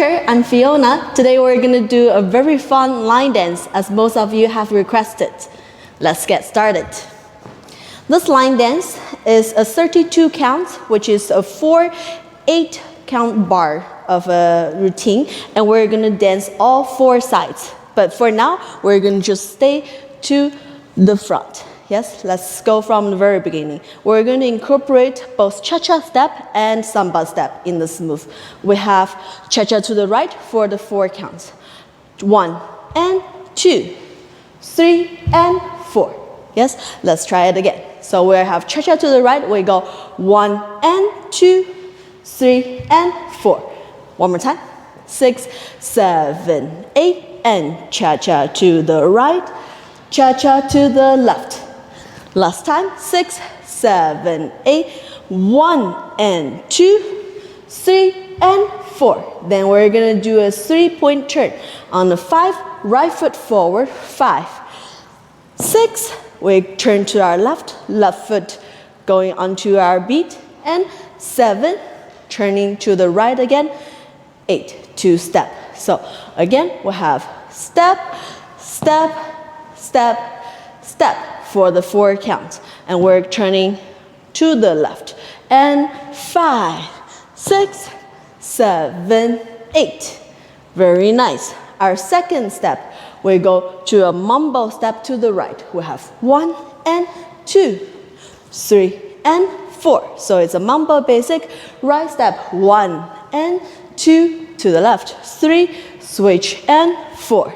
instructor, I'm Fiona. Today we're going to do a very fun line dance as most of you have requested. Let's get started. This line dance is a 32 count, which is a 4/8 count bar of a routine, and we're going to dance all 4 sides. But for now, we're going to just stay to the front. Yes, let's go from the very beginning. We're going to incorporate both cha-cha step and samba step in this move. We have cha-cha to the right for the 4 counts. 1 and 2, 3 and 4. Yes, let's try it again. So we have cha-cha to the right. We go 1 and 2, 3 and 4. One more time. 6, 7, 8, and cha-cha to the right, cha-cha to the left. Last time, 6, 7, 8, 1 and 2, 3 and 4. Then we're going to do a 3-point turn. On the 5, right foot forward, 5. 6, we turn to our left, left foot going onto our beat, and 7, turning to the right again, 8, 2 step. So again, we have step, step, step, step for the 4 counts, and we're turning to the left. And 5, 6, 7, 8. Very nice. Our second step, we go to a mambo step to the right. We have 1 and 2, 3 and 4. So it's a mambo basic. Right step, 1 and 2 to the left, 3, switch and 4.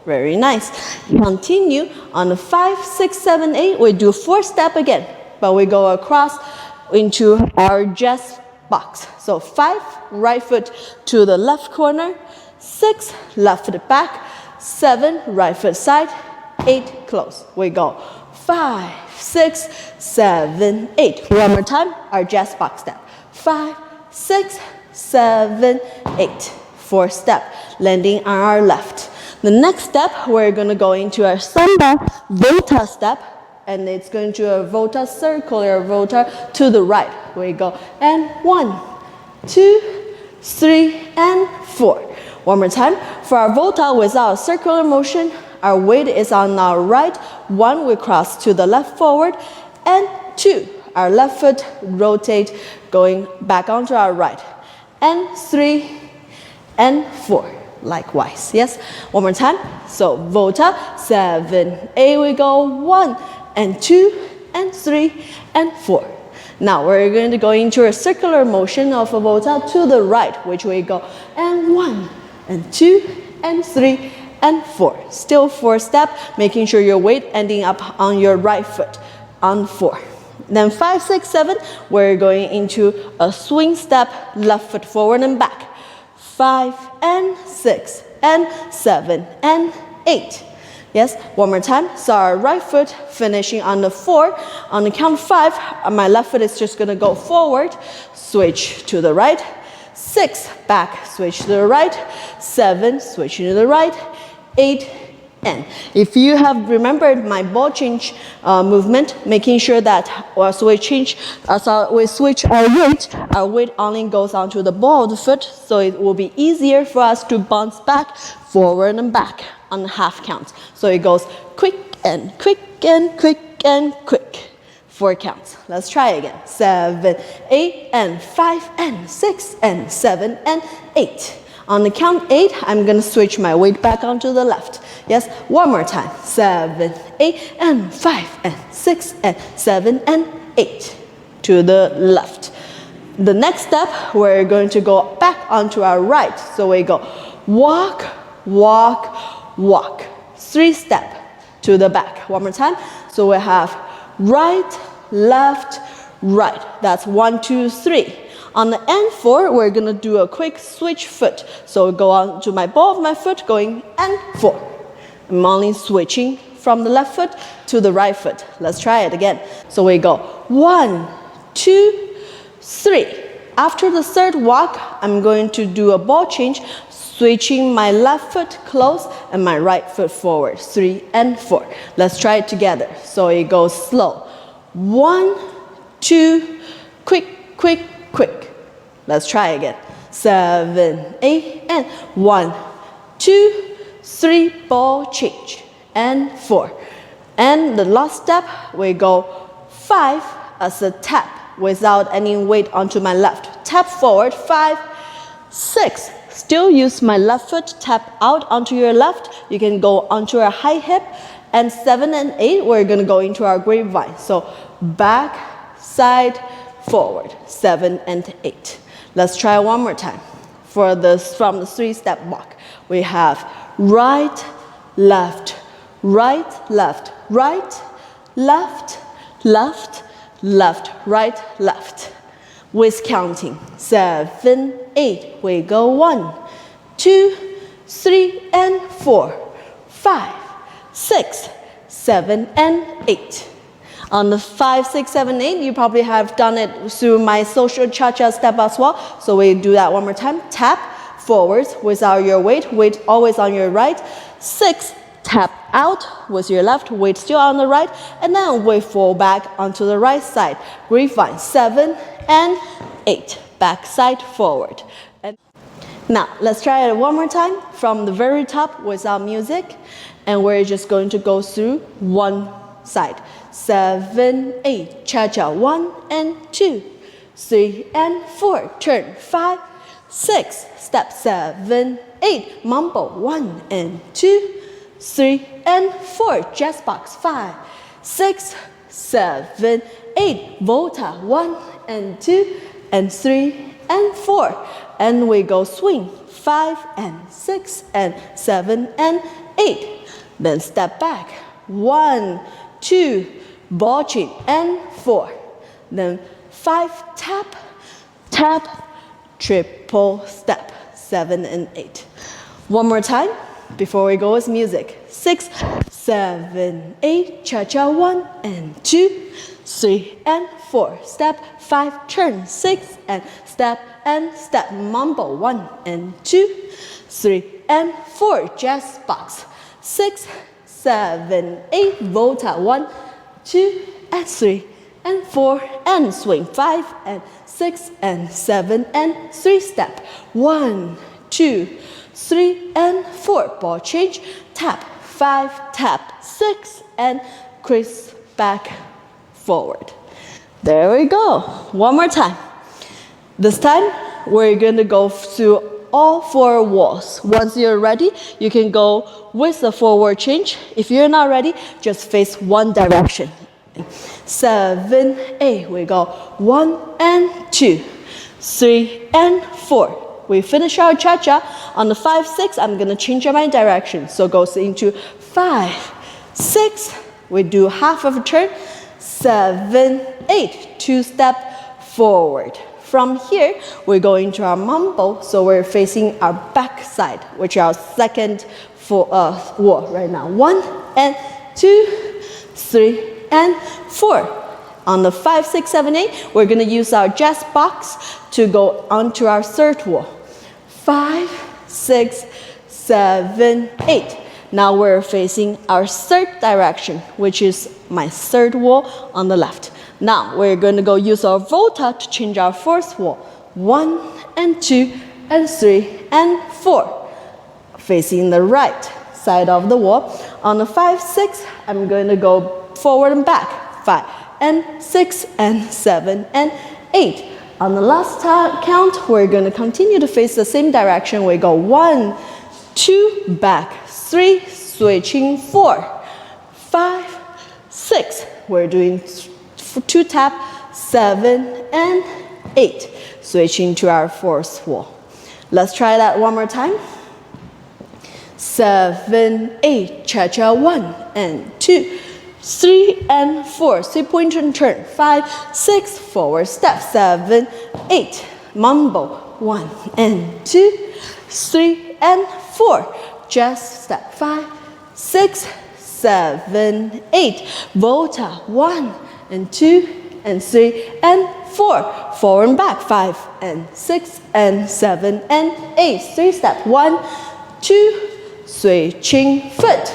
Very nice. Continue on the 5, 6, 7, 8. We do 4 step again, but we go across into our jazz box. So 5, right foot to the left corner, 6, left foot back, 7, right foot side, 8, close. We go 5, 6, 7, 8. One more time, our jazz box step. 5, 6, 7, 8. 4 step, landing on our left. The next step, we're going to go into our samba volta step, and it's going to a volta circular volta to the right. We go, and 1, 2, 3, and 4. One more time. For our volta without a circular motion, our weight is on our right. 1, we cross to the left forward, and 2, our left foot rotate going back onto our right, and 3, and 4. Likewise, yes. One more time. So volta, 7, 8, we go 1 and 2 and 3 and 4. Now we're going to go into a circular motion of a volta to the right, which we go and 1 and 2 and 3 and 4. Still 4 step, making sure your weight ending up on your right foot on 4. Then 5, 6, 7, we're going into a swing step, left foot forward and back. 5 and 6 and 7 and 8. Yes, one more time. So our right foot finishing on the 4. On the count 5, my left foot is just going to go forward, switch to the right. 6, back, switch to the right. 7, switch to the right. 8, and if you have remembered my ball change movement, making sure that as we switch our weight only goes onto the ball of the foot, so it will be easier for us to bounce back, forward and back on the half count. So it goes quick and quick and quick and quick. 4 counts. Let's try again. 7, 8, and 5, and 6, and 7, and 8. On the count 8, I'm going to switch my weight back onto the left. Yes, one more time. 7, 8, and 5, and 6, and 7, and 8. To the left. The next step, we're going to go back onto our right. So we go walk, walk, walk. 3 step to the back. One more time. So we have right, left, right. That's 1, 2, 3. On the end 4, we're going to do a quick switch foot. So go on to my ball of my foot, going and 4. I'm only switching from the left foot to the right foot. Let's try it again. So we go 1, 2, 3. After the third walk, I'm going to do a ball change, switching my left foot close and my right foot forward. 3 and 4. Let's try it together. So it goes slow. 1, 2, quick, quick, quick. Let's try again. 7, 8, and 1, 2, 3, ball change, and 4. And the last step, we go 5 as a tap without any weight onto my left. Tap forward, 5, 6. Still use my left foot, tap out onto your left. You can go onto our high hip. And 7 and 8, we're gonna go into our grapevine. So back, side, forward, 7 and 8. Let's try one more time. From the 3-step walk, we have right, left, right, left, right, left, left, left, right, left. With counting, 7, 8, we go 1, 2, 3, and 4, 5, 6, 7, and 8. On the 5, 6, 7, 8, you probably have done it through my social cha-cha step as well. So we do that one more time. Tap forwards without your weight always on your right. 6, tap out with your left, weight still on the right, and then we fall back onto the right side. Grapevine, 7 and 8, back, side, forward. And now, let's try it one more time from the very top without music, and we're just going to go through one side. 7, 8, cha-cha, 1 and 2, 3 and 4, turn, 5, 6, step, 7, 8, mambo, 1 and 2, 3 and 4, jazz box, 5, 6, 7, 8, volta, 1 and 2 and 3 and 4, and we go swing, 5 and 6 and 7 and 8, then step back, 1, 2, ball change, and 4, then 5, tap, tap, triple step, 7 and 8. One more time before we go with music. 6, 7, 8, cha-cha, 1 and 2, 3 and 4, step, 5, turn, 6 and step, mambo, 1 and 2, 3 and 4, jazz box, 6, 7, 8, volta, 1, 2 and 3 and 4 and swing, 5 and 6 and 7 and 3, step, 1, 2, 3 and 4, ball change, tap, 5, tap, 6 and crease back, forward. There we go. One more time. This time we're going to go through all 4 walls. Once you're ready, you can go with the forward change. If you're not ready, just face one direction. 7, 8, we go 1 and 2, 3 and 4. We finish our cha-cha. On the 5, 6, I'm gonna change my direction. So goes into 5, 6, we do half of a turn, 7, 8, 2 step forward. From here, we're going to our mambo, so we're facing our back side, which is our second wall right now. 1 and 2, 3 and 4. On the 5, 6, 7, 8, we're going to use our jazz box to go onto our third wall. 5, 6, 7, 8. Now we're facing our third direction, which is my third wall on the left. Now we're going to go use our volta to change our fourth wall. 1 and 2 and 3 and 4. Facing the right side of the wall. On the 5, 6, I'm going to go forward and back. 5 and 6 and 7 and 8. On the last count, we're going to continue to face the same direction. We go 1, 2, back, 3, switching 4, 5, 6. We're doing 2 tap, 7 and 8. Switching to our fourth wall. Let's try that one more time. 7, 8, cha-cha, 1 and 2, 3 and 4, 3-point and turn, 5, 6, forward step, 7, 8, mambo, 1 and 2, 3 and 4, just step, 5, 6, 7, 8, volta, 1 and 2 and 3 and 4, forward and back, 5 and 6 and 7 and 8, 3 step, 1, 2, switching foot,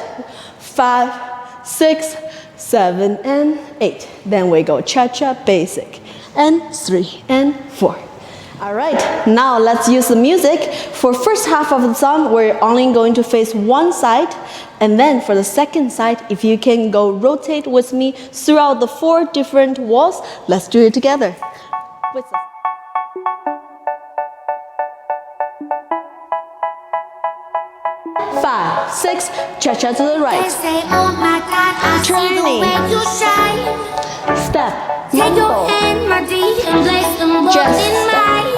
5, 6, 7 and 8. Then we go cha-cha basic, and 3 and 4. All right, now let's use the music. For first half of the song, we're only going to face one side, and then for the second side, if you can go rotate with me throughout the 4 different walls, let's do it together. Whistle. 5, 6, cha-cha to the right. They say, oh my God, I see the Turning. way you shine. Step, Take your mambo, hand, my dear, and place them both Just in step. mine.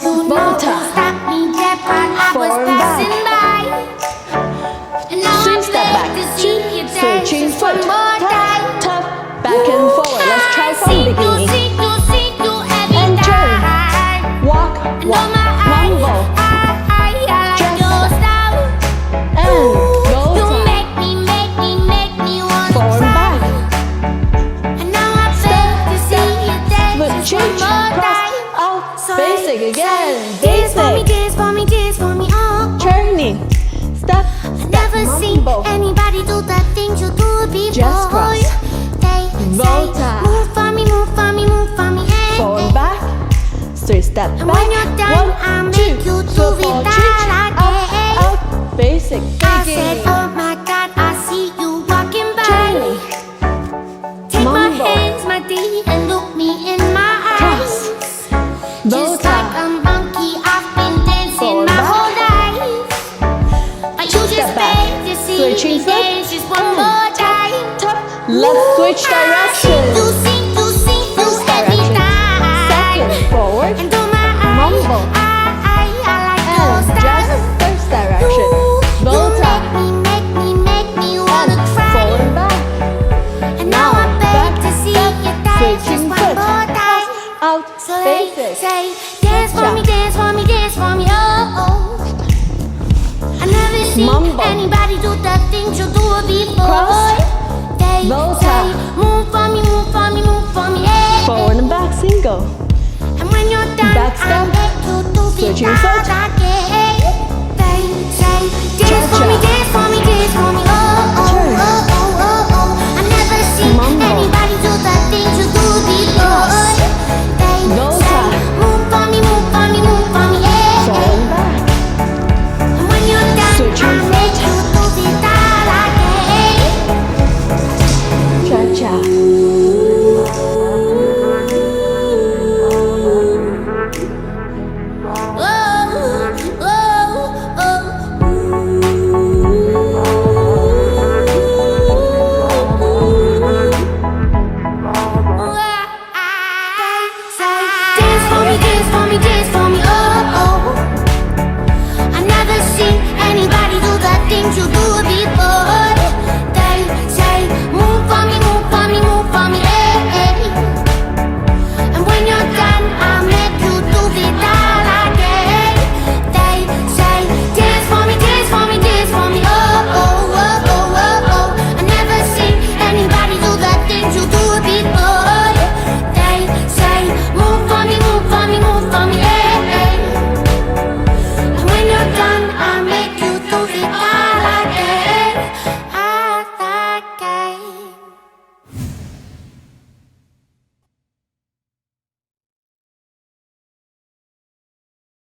You know Volta. you stopped me dead, but I was Forward and passing by. And now 3 I step beg back, to see you dance switching just one foot, more time. tap, back and forward. Let's try I from see the beginning. see you every And turn. time. Walk, And walk, oh my mambo, I like Just your step. style. and You volta. make me wanna Forward and cry. back. And now I beg to see you dance Foot just change, one more cross, time. out, So basic again, dance for me, basic. dance for me, dance for me, oh. Turning, step, Never seen mambo, anybody do the things you do before. Just cross. They Volta. say, move for me, move for me, move for me, hey. forward and back, 3 step And back, when you're done, 1, I'll 2, make you do foot it ball that change, again. out, basic, I said, digging, oh my God, I see you walking by. turning, Take my mambo, hands, my dear, and look me in my cross, eyes. Just like volta, a monkey, I've been dancing Forward my back. whole life. But you Step just back. beg to see Switching me foot. dance just one more time. tap, let's switch direction, You see First every direction. time. second, forward, And through my Mambo. I like your and just style. first direction, You volta, make me wanna and cry. forward and back, And now I beg back, to see step, you dance just switching one foot, more time. out, So they basic, say, dance for me, dance for me, dance for me, oh, oh. I never seen Mambo. anybody do the things you do before. Cross. They Volta. say, move for me, move for me, move for me, hey. forward and back, single, And when you're done, Back step. I make you do the Switching foot. that again.